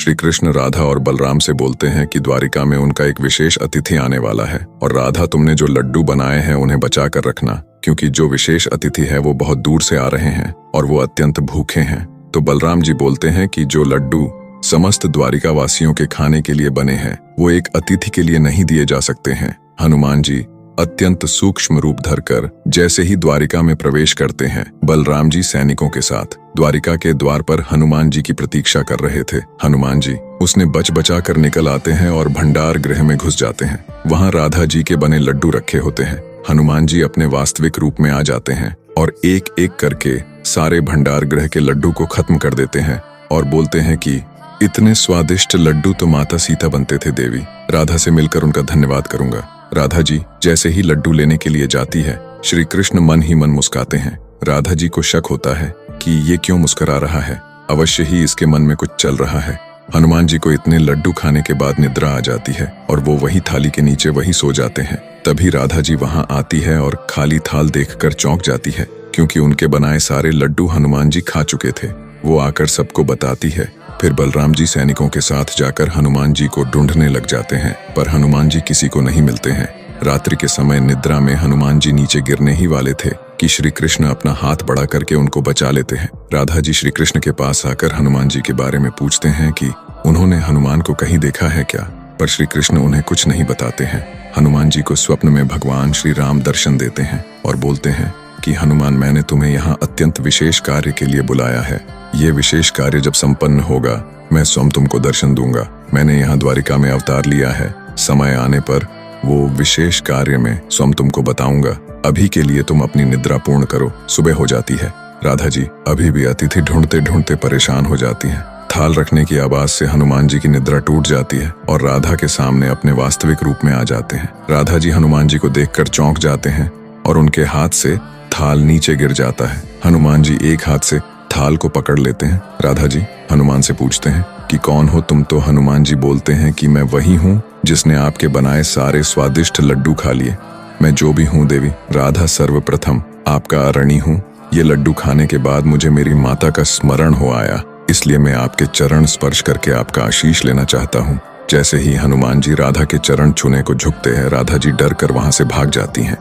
श्री कृष्ण राधा और बलराम से बोलते हैं कि द्वारिका में उनका एक विशेष अतिथि आने वाला है और राधा तुमने जो लड्डू बनाए हैं उन्हें बचा कर रखना, क्योंकि जो विशेष अतिथि है वो बहुत दूर से आ रहे हैं और वो अत्यंत भूखे हैं। तो बलराम जी बोलते हैं कि जो लड्डू समस्त द्वारिका वासियों के खाने के लिए बने हैं वो एक अतिथि के लिए नहीं दिए जा सकते हैं। हनुमान जी अत्यंत सूक्ष्म रूप धरकर जैसे ही द्वारिका में प्रवेश करते हैं, बलराम जी सैनिकों के साथ द्वारिका के द्वार पर हनुमान जी की प्रतीक्षा कर रहे थे। हनुमान जी उसने बच बचा कर निकल आते हैं और भंडार गृह में घुस जाते हैं। वहां राधा जी के बने लड्डू रखे होते हैं। हनुमान जी अपने वास्तविक रूप में आ जाते हैं और एक एक करके सारे भंडार गृह के लड्डू को खत्म कर देते हैं और बोलते हैं कि इतने स्वादिष्ट लड्डू तो माता सीता बनते थे देवी, राधा से मिलकर उनका धन्यवाद करूंगा। राधा जी जैसे ही लड्डू लेने के लिए जाती है, श्री कृष्ण मन ही मन मुस्काते हैं। राधा जी को शक होता है कि ये क्यों मुस्कुरा रहा है, अवश्य ही इसके मन में कुछ चल रहा है। हनुमान जी को इतने लड्डू खाने के बाद निद्रा आ जाती है और वो वही थाली के नीचे वही सो जाते हैं। तभी राधा जी वहां आती है और खाली थाल देखकर चौंक जाती है, क्योंकि उनके बनाए सारे लड्डू हनुमान जी खा चुके थे। वो आकर सबको बताती है। फिर बलराम जी सैनिकों के साथ जाकर हनुमान जी को ढूंढने लग जाते हैं, पर हनुमान जी किसी को नहीं मिलते हैं। रात्रि के समय निद्रा में हनुमान जी नीचे गिरने ही वाले थे कि श्री कृष्ण अपना हाथ बढ़ा करके उनको बचा लेते हैं। राधा जी श्री कृष्ण के पास आकर हनुमान जी के बारे में पूछते हैं कि उन्होंने हनुमान को कहीं देखा है क्या, पर श्री कृष्ण उन्हें कुछ नहीं बताते हैं। हनुमान जी को स्वप्न में भगवान श्री राम दर्शन देते हैं और बोलते हैं कि हनुमान, मैंने तुम्हें यहाँ अत्यंत विशेष कार्य के लिए बुलाया है। ये विशेष कार्य जब संपन्न होगा मैं स्वयं तुमको दर्शन दूंगा। मैंने यहाँ द्वारिका में अवतार लिया है, समय आने पर वो विशेष कार्य में स्वयं तुमको बताऊंगा। अभी के लिए तुम अपनी निद्रा पूर्ण करो। सुबह हो जाती है। राधा जी अभी भी अतिथि ढूंढते ढूंढते परेशान हो जाती हैं। थाल रखने की आवाज से हनुमान जी की निद्रा टूट जाती है और राधा के सामने अपने वास्तविक रूप में आ जाते हैं। राधा जी हनुमान जी को देखकर चौंक जाते हैं और उनके हाथ से थाल नीचे गिर जाता है। हनुमान जी एक हाथ से थाल को पकड़ लेते हैं। राधा जी हनुमान से पूछते हैं कि कौन हो तुम? तो हनुमान जी बोलते हैं कि मैं वही हूँ जिसने आपके बनाए सारे स्वादिष्ट लड्डू खा लिए। मैं जो भी हूँ देवी, राधा सर्वप्रथम आपका अरणी हूँ। ये लड्डू खाने के बाद मुझे मेरी माता का स्मरण हो आया, इसलिए मैं आपके चरण स्पर्श करके आपका आशीष लेना चाहता हूँ। जैसे ही हनुमान जी राधा के चरण छूने को झुकते हैं, राधा जी डर कर वहां से भाग जाती हैं।